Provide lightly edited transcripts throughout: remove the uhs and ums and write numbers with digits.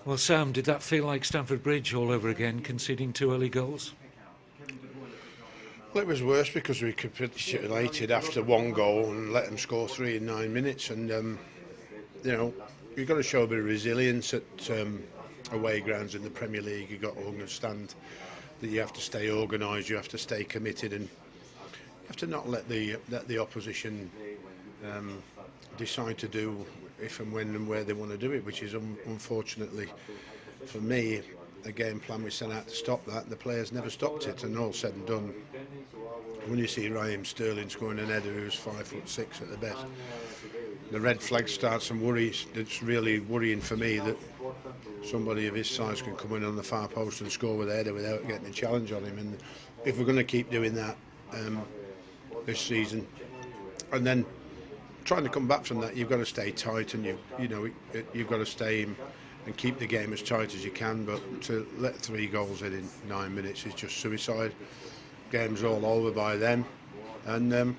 Well, Sam, did that feel like Stamford Bridge all over again, conceding 2 early goals? Well, it was worse because we capitulated after one goal and let them score three in 9 minutes. And you know, you've got to show a bit of resilience at away grounds in the Premier League. You've got to understand that you have to stay organised, you have to stay committed, and you have to not let the opposition decide to do if and when and where they want to do it, which is unfortunately for me a game plan we set out to stop that, and the players never stopped it. And all said and done, when you see Raheem Sterling scoring an header who's 5'6" at the best, the red flag starts and worries. It's really worrying for me that somebody of his size can come in on the far post and score with a header without getting a challenge on him. And if we're going to keep doing that this season, and then trying to come back from that, you've got to stay tight, and you've got to stay and keep the game as tight as you can. But to let 3 goals in 9 minutes is just suicide. Game's all over by then, and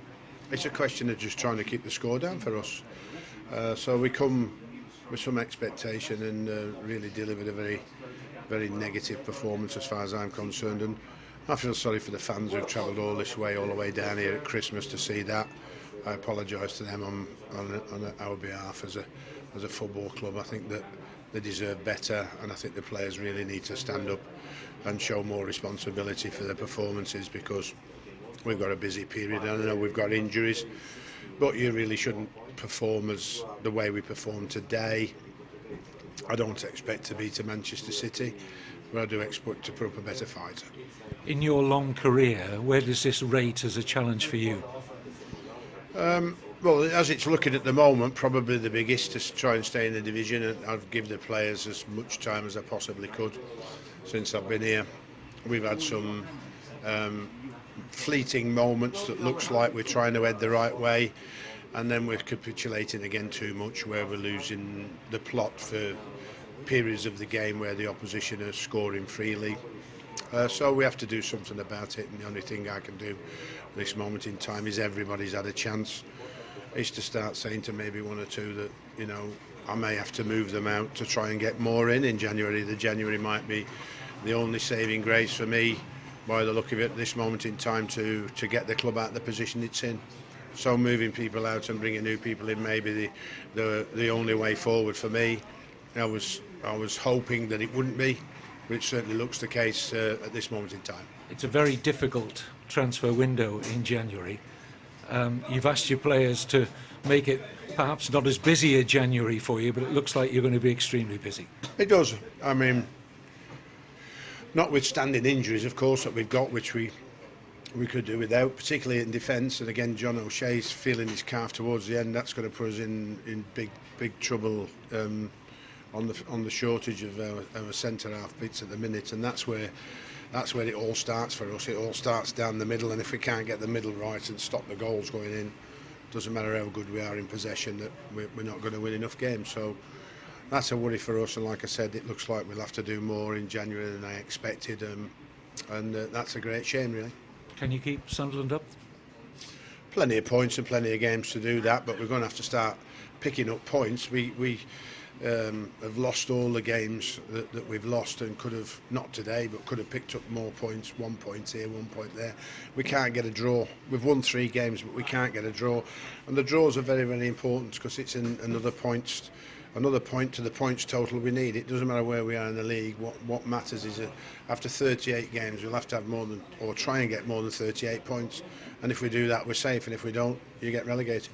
it's a question of just trying to keep the score down for us. So we come with some expectation and really delivered a very, very negative performance as far as I'm concerned. And I feel sorry for the fans who've travelled all this way, all the way down here at Christmas to see that. I apologise to them on our behalf as a football club. I think that they deserve better, and I think the players really need to stand up and show more responsibility for their performances, because we've got a busy period. I know we've got injuries, but you really shouldn't perform as the way we performed today. I don't expect to beat Manchester City, but I do expect to put up a better fight. In your long career, where does this rate as a challenge for you? Well, as it's looking at the moment, probably the biggest to try and stay in the division, and I've given the players as much time as I possibly could since I've been here. We've had some fleeting moments that looks like we're trying to head the right way, and then we're capitulating again too much, where we're losing the plot for periods of the game where the opposition are scoring freely. So we have to do something about it, and the only thing I can do at this moment in time is everybody's had a chance, is to start saying to maybe one or two that, I may have to move them out to try and get more in January. The January might be the only saving grace for me, by the look of it, at this moment in time, to get the club out of the position it's in. So moving people out and bringing new people in may be the only way forward for me. I was hoping that it wouldn't be, but it certainly looks the case at this moment in time. It's a very difficult transfer window in January. You've asked your players to make it perhaps not as busy a January for you, but it looks like you're going to be extremely busy. It does. I mean, notwithstanding injuries, of course, that we've got, which we could do without, particularly in defence. And again, John O'Shea's feeling his calf towards the end. That's going to put us in big trouble on the shortage of our centre half bits at the minute. And that's where it all starts for us. It all starts down the middle, and if we can't get the middle right and stop the goals going in, doesn't matter how good we are in possession, that we're not going to win enough games. So that's a worry for us, and like I said, it looks like we'll have to do more in January than I expected, and that's a great shame, really. Can you keep Sunderland up? Plenty of points and plenty of games to do that, but we're going to have to start picking up points. We have lost all the games that we've lost, and could have, not today, but could have picked up more points. 1 point here, 1 point there. We can't get a draw. We've won 3 games, but we can't get a draw, and the draws are very, very important, because it's another point to the points total we need. It doesn't matter where we are in the league. What matters is that after 38 games, we'll have to have more than, or try and get more than 38 points, and if we do that, we're safe, and if we don't, you get relegated.